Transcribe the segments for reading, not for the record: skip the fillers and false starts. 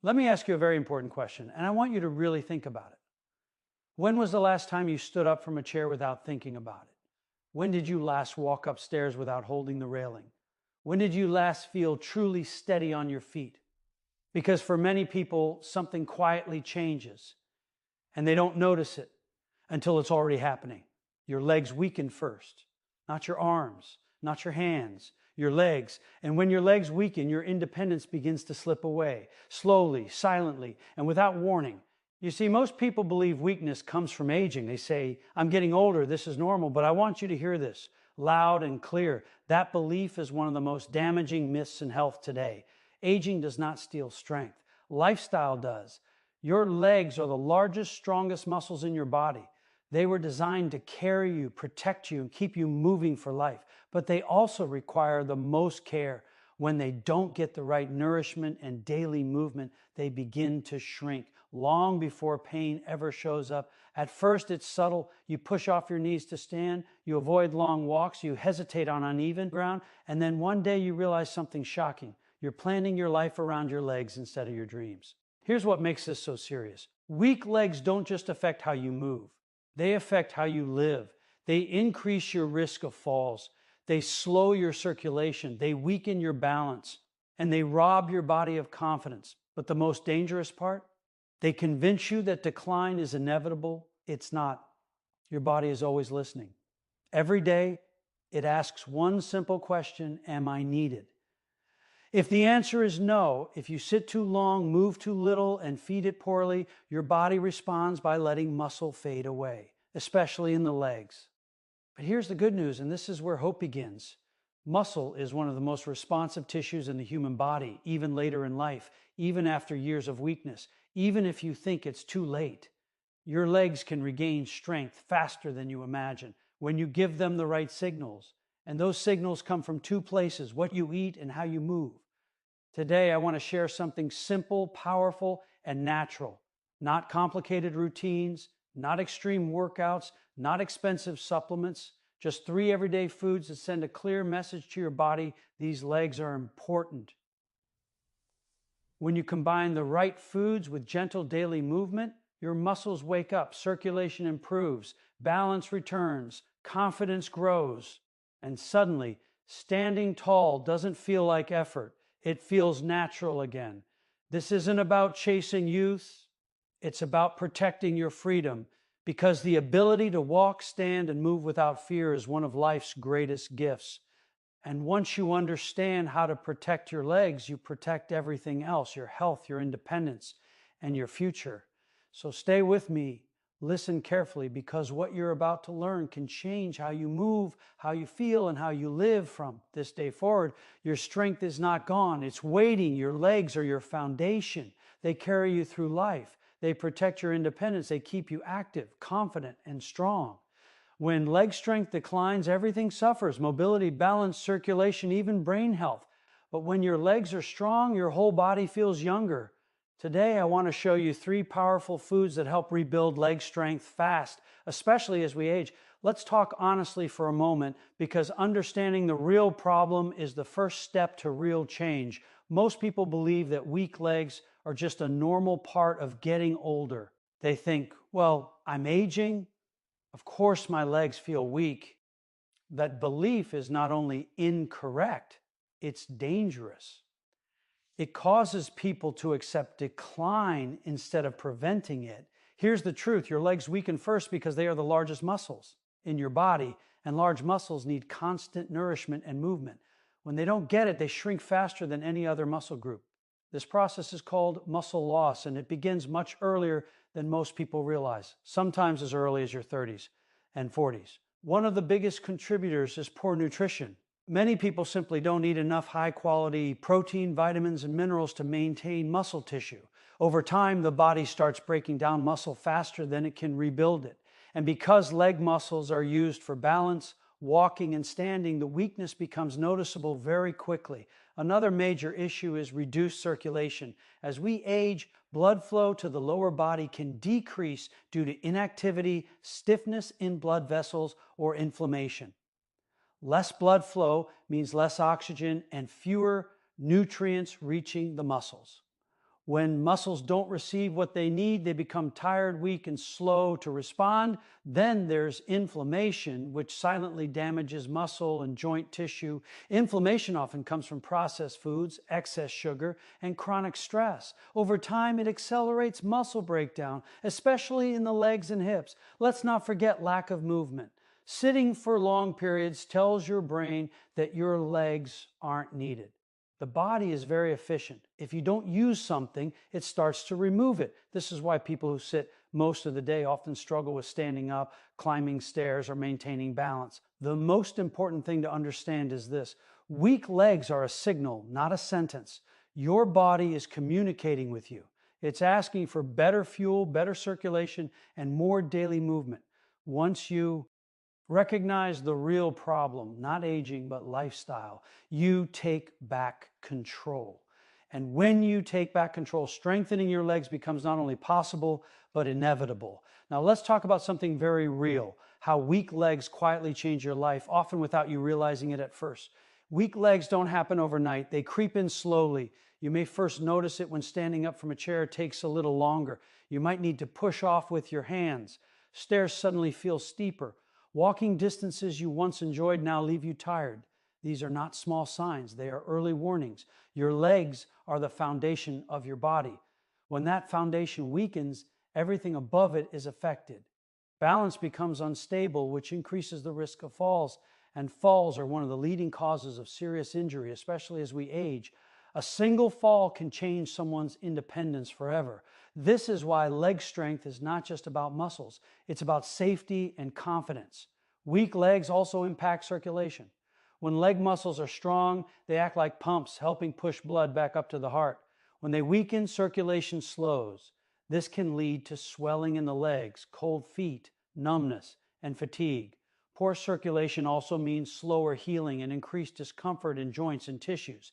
Let me ask you a very important question, and I want you to really think about it. When was the last time you stood up from a chair without thinking about it? When did you last walk upstairs without holding the railing? When did you last feel truly steady on your feet? Because for many people, something quietly changes and they don't notice it until it's already happening. Your legs weaken first, not your arms, not your hands, your legs. And when your legs weaken, your independence begins to slip away, slowly, silently, and without warning. You see, most people believe weakness comes from aging. They say, I'm getting older, this is normal, but I want you to hear this loud and clear. That belief is one of the most damaging myths in health today. Aging does not steal strength. Lifestyle does. Your legs are the largest, strongest muscles in your body. They were designed to carry you, protect you, and keep you moving for life. But they also require the most care. When they don't get the right nourishment and daily movement, they begin to shrink long before pain ever shows up. At first, it's subtle. You push off your knees to stand, you avoid long walks, you hesitate on uneven ground, and then one day you realize something shocking. You're planning your life around your legs instead of your dreams. Here's what makes this so serious. Weak legs don't just affect how you move. They affect how you live. They increase your risk of falls. They slow your circulation. They weaken your balance. And they rob your body of confidence. But the most dangerous part? They convince you that decline is inevitable. It's not. Your body is always listening. Every day, it asks one simple question: am I needed? If the answer is no, if you sit too long, move too little, and feed it poorly, your body responds by letting muscle fade away, especially in the legs. But here's the good news, and this is where hope begins. Muscle is one of the most responsive tissues in the human body, even later in life, even after years of weakness, even if you think it's too late. Your legs can regain strength faster than you imagine when you give them the right signals. And those signals come from two places: what you eat and how you move. Today, I want to share something simple, powerful, and natural. Not complicated routines, not extreme workouts, not expensive supplements, just 3 everyday foods that send a clear message to your body: these legs are important. When you combine the right foods with gentle daily movement, your muscles wake up, circulation improves, balance returns, confidence grows, and suddenly, standing tall doesn't feel like effort. It feels natural again. This isn't about chasing youth. It's about protecting your freedom, because the ability to walk, stand, and move without fear is one of life's greatest gifts. And once you understand how to protect your legs, you protect everything else: your health, your independence, and your future. So stay with me. Listen carefully, because what you're about to learn can change how you move, how you feel, and how you live from this day forward. Your strength is not gone. It's waiting. Your legs are your foundation. They carry you through life. They protect your independence. They keep you active, confident, and strong. When leg strength declines, everything suffers: mobility, balance, circulation, even brain health. But when your legs are strong, your whole body feels younger. Today, I want to show you 3 powerful foods that help rebuild leg strength fast, especially as we age. Let's talk honestly for a moment, because understanding the real problem is the first step to real change. Most people believe that weak legs are just a normal part of getting older. They think, well, I'm aging. Of course, my legs feel weak. That belief is not only incorrect, it's dangerous. It causes people to accept decline instead of preventing it. Here's the truth: your legs weaken first because they are the largest muscles in your body, and large muscles need constant nourishment and movement. When they don't get it, they shrink faster than any other muscle group. This process is called muscle loss, and it begins much earlier than most people realize, sometimes as early as your 30s and 40s. One of the biggest contributors is poor nutrition. Many people simply don't eat enough high-quality protein, vitamins, and minerals to maintain muscle tissue. Over time, the body starts breaking down muscle faster than it can rebuild it. And because leg muscles are used for balance, walking, and standing, the weakness becomes noticeable very quickly. Another major issue is reduced circulation. As we age, blood flow to the lower body can decrease due to inactivity, stiffness in blood vessels, or inflammation. Less blood flow means less oxygen and fewer nutrients reaching the muscles. When muscles don't receive what they need, they become tired, weak, and slow to respond. Then there's inflammation, which silently damages muscle and joint tissue. Inflammation often comes from processed foods, excess sugar, and chronic stress. Over time, it accelerates muscle breakdown, especially in the legs and hips. Let's not forget lack of movement. Sitting for long periods tells your brain that your legs aren't needed. The body is very efficient. If you don't use something, it starts to remove it. This is why people who sit most of the day often struggle with standing up, climbing stairs, or maintaining balance. The most important thing to understand is this: weak legs are a signal, not a sentence. Your body is communicating with you. It's asking for better fuel, better circulation, and more daily movement. Once you recognize the real problem, not aging, but lifestyle, you take back control. And when you take back control, strengthening your legs becomes not only possible, but inevitable. Now let's talk about something very real: how weak legs quietly change your life, often without you realizing it at first. Weak legs don't happen overnight. They creep in slowly. You may first notice it when standing up from a chair takes a little longer. You might need to push off with your hands. Stairs suddenly feel steeper. Walking distances you once enjoyed now leave you tired. These are not small signs. They are early warnings. Your legs are the foundation of your body. When that foundation weakens, everything above it is affected. Balance becomes unstable, which increases the risk of falls. And falls are one of the leading causes of serious injury, especially as we age. A single fall can change someone's independence forever. This is why leg strength is not just about muscles. It's about safety and confidence. Weak legs also impact circulation. When leg muscles are strong, they act like pumps, helping push blood back up to the heart. When they weaken, circulation slows. This can lead to swelling in the legs, cold feet, numbness, and fatigue. Poor circulation also means slower healing and increased discomfort in joints and tissues.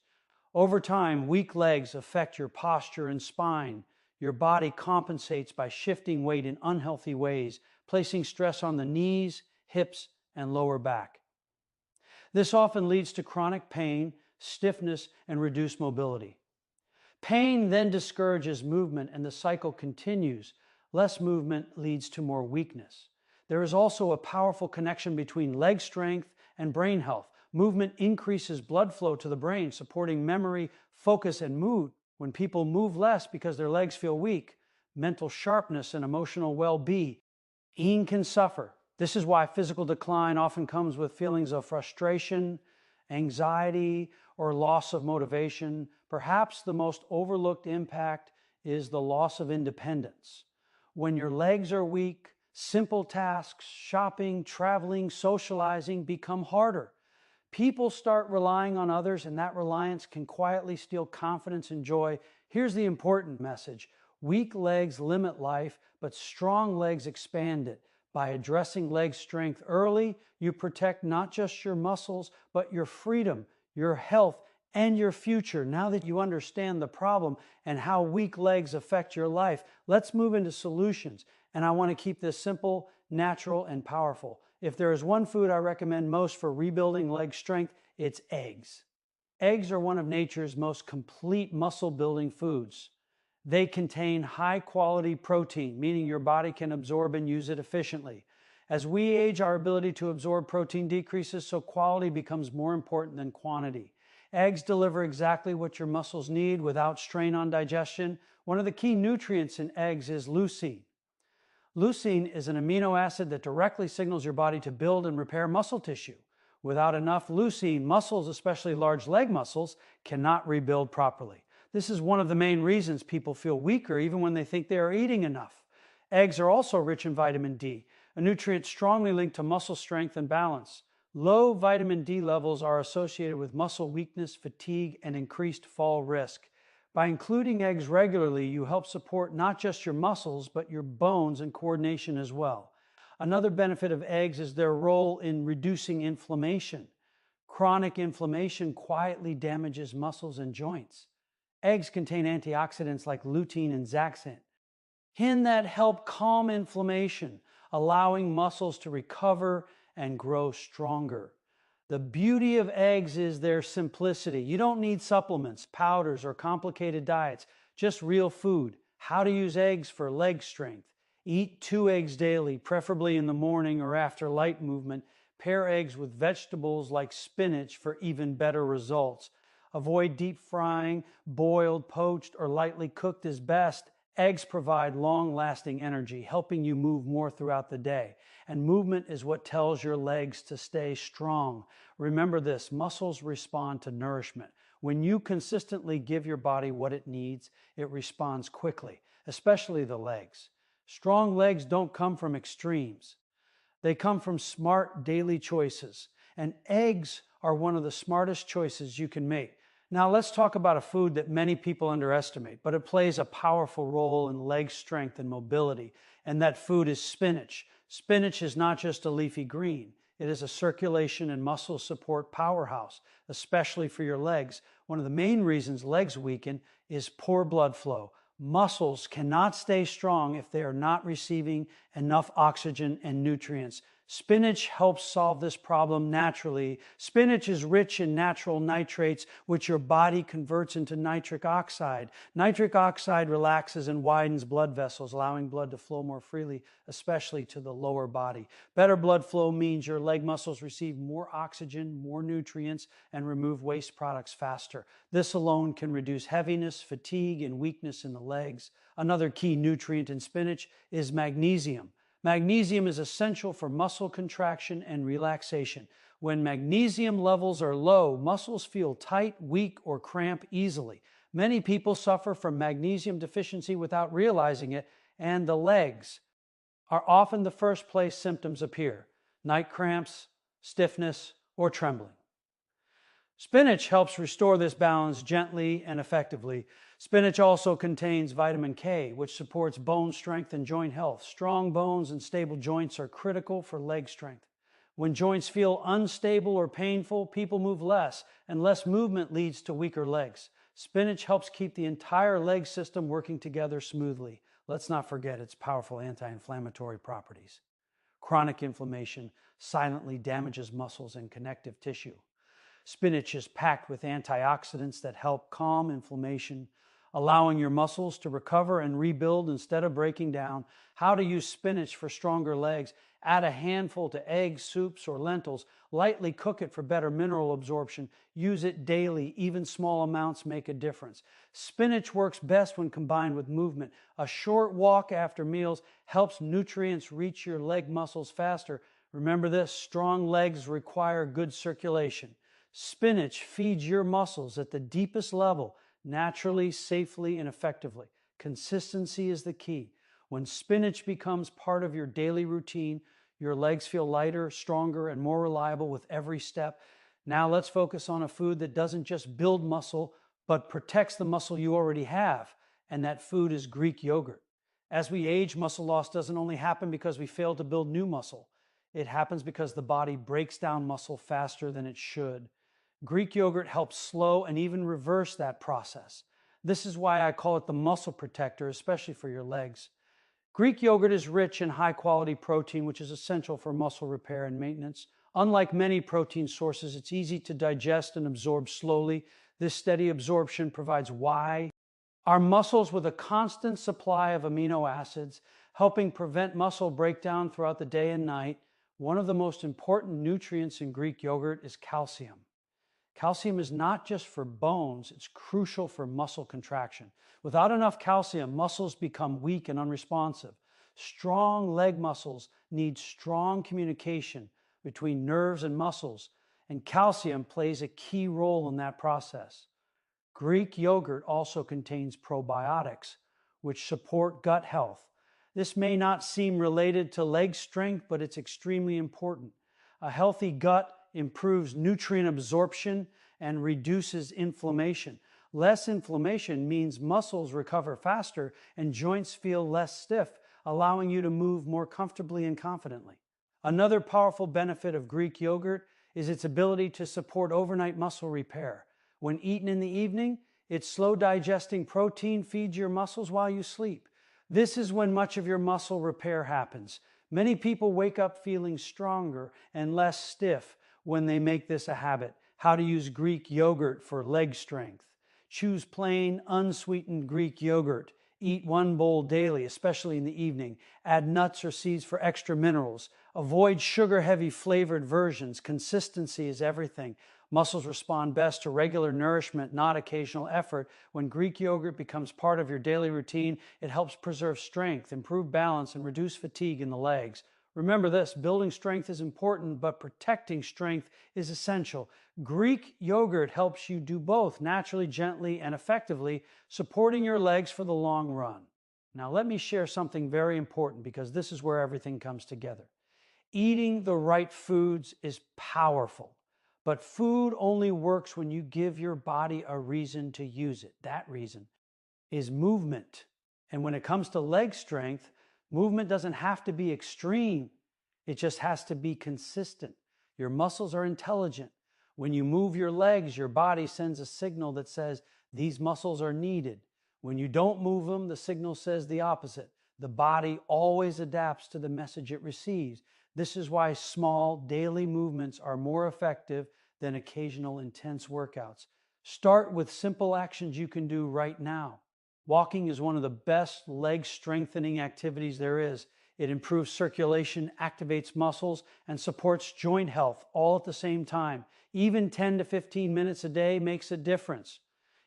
Over time, weak legs affect your posture and spine. Your body compensates by shifting weight in unhealthy ways, placing stress on the knees, hips, and lower back. This often leads to chronic pain, stiffness, and reduced mobility. Pain then discourages movement, and the cycle continues. Less movement leads to more weakness. There is also a powerful connection between leg strength and brain health. Movement increases blood flow to the brain, supporting memory, focus, and mood. When people move less because their legs feel weak, mental sharpness and emotional well-being can suffer. This is why physical decline often comes with feelings of frustration, anxiety, or loss of motivation. Perhaps the most overlooked impact is the loss of independence. When your legs are weak, simple tasks, shopping, traveling, socializing become harder. People start relying on others, and that reliance can quietly steal confidence and joy. Here's the important message: weak legs limit life, but strong legs expand it. By addressing leg strength early, you protect not just your muscles, but your freedom, your health, and your future. Now that you understand the problem and how weak legs affect your life, let's move into solutions. And I want to keep this simple, natural, and powerful. If there is one food I recommend most for rebuilding leg strength, it's eggs. Eggs are one of nature's most complete muscle-building foods. They contain high-quality protein, meaning your body can absorb and use it efficiently. As we age, our ability to absorb protein decreases, so quality becomes more important than quantity. Eggs deliver exactly what your muscles need without strain on digestion. One of the key nutrients in eggs is leucine. Leucine is an amino acid that directly signals your body to build and repair muscle tissue. Without enough leucine, muscles, especially large leg muscles, cannot rebuild properly. This is one of the main reasons people feel weaker even when they think they are eating enough. Eggs are also rich in vitamin D, a nutrient strongly linked to muscle strength and balance. Low vitamin D levels are associated with muscle weakness, fatigue, and increased fall risk. By including eggs regularly, you help support not just your muscles, but your bones and coordination as well. Another benefit of eggs is their role in reducing inflammation. Chronic inflammation quietly damages muscles and joints. Eggs contain antioxidants like lutein and zeaxanthin that help calm inflammation, allowing muscles to recover and grow stronger. The beauty of eggs is their simplicity. You don't need supplements, powders, or complicated diets. Just real food. How to use eggs for leg strength. Eat 2 eggs daily, preferably in the morning or after light movement. Pair eggs with vegetables like spinach for even better results. Avoid deep frying. Boiled, poached, or lightly cooked is best. Eggs provide long-lasting energy, helping you move more throughout the day. And movement is what tells your legs to stay strong. Remember this, muscles respond to nourishment. When you consistently give your body what it needs, it responds quickly, especially the legs. Strong legs don't come from extremes. They come from smart daily choices. And eggs are one of the smartest choices you can make. Now let's talk about a food that many people underestimate, but it plays a powerful role in leg strength and mobility, and that food is spinach. Spinach is not just a leafy green. It is a circulation and muscle support powerhouse, especially for your legs. One of the main reasons legs weaken is poor blood flow. Muscles cannot stay strong if they are not receiving enough oxygen and nutrients. Spinach helps solve this problem naturally. Spinach is rich in natural nitrates, which your body converts into nitric oxide. Nitric oxide relaxes and widens blood vessels, allowing blood to flow more freely, especially to the lower body. Better blood flow means your leg muscles receive more oxygen, more nutrients, and remove waste products faster. This alone can reduce heaviness, fatigue, and weakness in the legs. Another key nutrient in spinach is magnesium. Magnesium is essential for muscle contraction and relaxation. When magnesium levels are low, muscles feel tight, weak, or cramp easily. Many people suffer from magnesium deficiency without realizing it, and the legs are often the first place symptoms appear: night cramps, stiffness, or trembling. Spinach helps restore this balance gently and effectively. Spinach also contains vitamin K, which supports bone strength and joint health. Strong bones and stable joints are critical for leg strength. When joints feel unstable or painful, people move less, and less movement leads to weaker legs. Spinach helps keep the entire leg system working together smoothly. Let's not forget its powerful anti-inflammatory properties. Chronic inflammation silently damages muscles and connective tissue. Spinach is packed with antioxidants that help calm inflammation, allowing your muscles to recover and rebuild instead of breaking down. How to use spinach for stronger legs: add a handful to eggs, soups, or lentils. Lightly cook it for better mineral absorption. Use it daily. Even small amounts make a difference. Spinach works best when combined with movement. A short walk after meals helps nutrients reach your leg muscles faster. Remember this, strong legs require good circulation. Spinach feeds your muscles at the deepest level, naturally, safely, and effectively. Consistency is the key. When spinach becomes part of your daily routine, your legs feel lighter, stronger, and more reliable with every step. Now let's focus on a food that doesn't just build muscle, but protects the muscle you already have, and that food is Greek yogurt. As we age, muscle loss doesn't only happen because we fail to build new muscle. It happens because the body breaks down muscle faster than it should. Greek yogurt helps slow and even reverse that process. This is why I call it the muscle protector, especially for your legs. Greek yogurt is rich in high-quality protein, which is essential for muscle repair and maintenance. Unlike many protein sources, it's easy to digest and absorb slowly. This steady absorption provides our muscles with a constant supply of amino acids, helping prevent muscle breakdown throughout the day and night. One of the most important nutrients in Greek yogurt is calcium. Calcium is not just for bones, it's crucial for muscle contraction. Without enough calcium, muscles become weak and unresponsive. Strong leg muscles need strong communication between nerves and muscles, and calcium plays a key role in that process. Greek yogurt also contains probiotics, which support gut health. This may not seem related to leg strength, but it's extremely important. A healthy gut improves nutrient absorption and reduces inflammation. Less inflammation means muscles recover faster and joints feel less stiff, allowing you to move more comfortably and confidently. Another powerful benefit of Greek yogurt is its ability to support overnight muscle repair. When eaten in the evening, its slow digesting protein feeds your muscles while you sleep. This is when much of your muscle repair happens. Many people wake up feeling stronger and less stiff when they make this a habit. How to use Greek yogurt for leg strength. Choose plain, unsweetened Greek yogurt. Eat one bowl daily, especially in the evening. Add nuts or seeds for extra minerals. Avoid sugar-heavy flavored versions. Consistency is everything. Muscles respond best to regular nourishment, not occasional effort. When Greek yogurt becomes part of your daily routine, it helps preserve strength, improve balance, and reduce fatigue in the legs. Remember this, building strength is important, but protecting strength is essential. Greek yogurt helps you do both naturally, gently, and effectively, supporting your legs for the long run. Now, let me share something very important because this is where everything comes together. Eating the right foods is powerful, but food only works when you give your body a reason to use it. That reason is movement. And when it comes to leg strength, movement doesn't have to be extreme. It just has to be consistent. Your muscles are intelligent. When you move your legs, your body sends a signal that says these muscles are needed. When you don't move them, the signal says the opposite. The body always adapts to the message it receives. This is why small daily movements are more effective than occasional intense workouts. Start with simple actions you can do right now. Walking is one of the best leg strengthening activities there is. It improves circulation, activates muscles, and supports joint health all at the same time. Even 10 to 15 minutes a day makes a difference.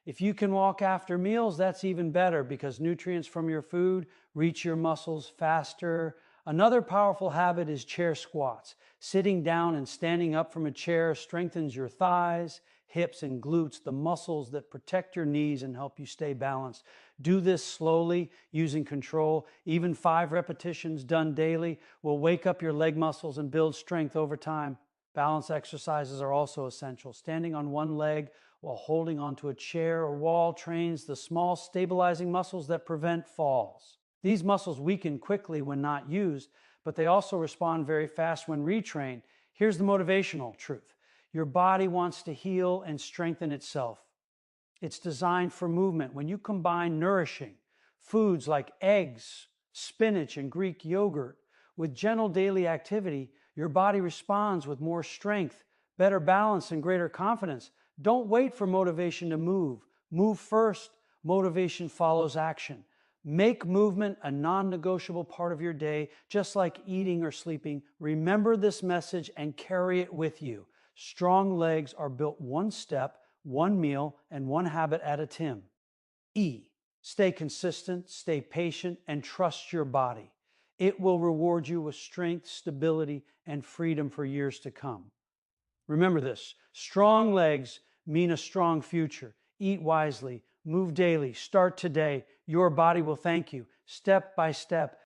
If you can walk after meals, that's even better because nutrients from your food reach your muscles faster. Another powerful habit is chair squats. Sitting down and standing up from a chair strengthens your thighs, hips, and glutes, the muscles that protect your knees and help you stay balanced. Do this slowly, using control. Even 5 repetitions done daily will wake up your leg muscles and build strength over time. Balance exercises are also essential. Standing on one leg while holding onto a chair or wall trains the small stabilizing muscles that prevent falls. These muscles weaken quickly when not used, but they also respond very fast when retrained. Here's the motivational truth. Your body wants to heal and strengthen itself. It's designed for movement. When you combine nourishing foods like eggs, spinach, and Greek yogurt with gentle daily activity, your body responds with more strength, better balance, and greater confidence. Don't wait for motivation to move. Move first. Motivation follows action. Make movement a non-negotiable part of your day, just like eating or sleeping. Remember this message and carry it with you. Strong legs are built one step, one meal, and one habit at a time. E. Stay consistent, stay patient, and trust your body. It will reward you with strength, stability, and freedom for years to come. Remember this, strong legs mean a strong future. Eat wisely, move daily, start today. Your body will thank you. Step by step,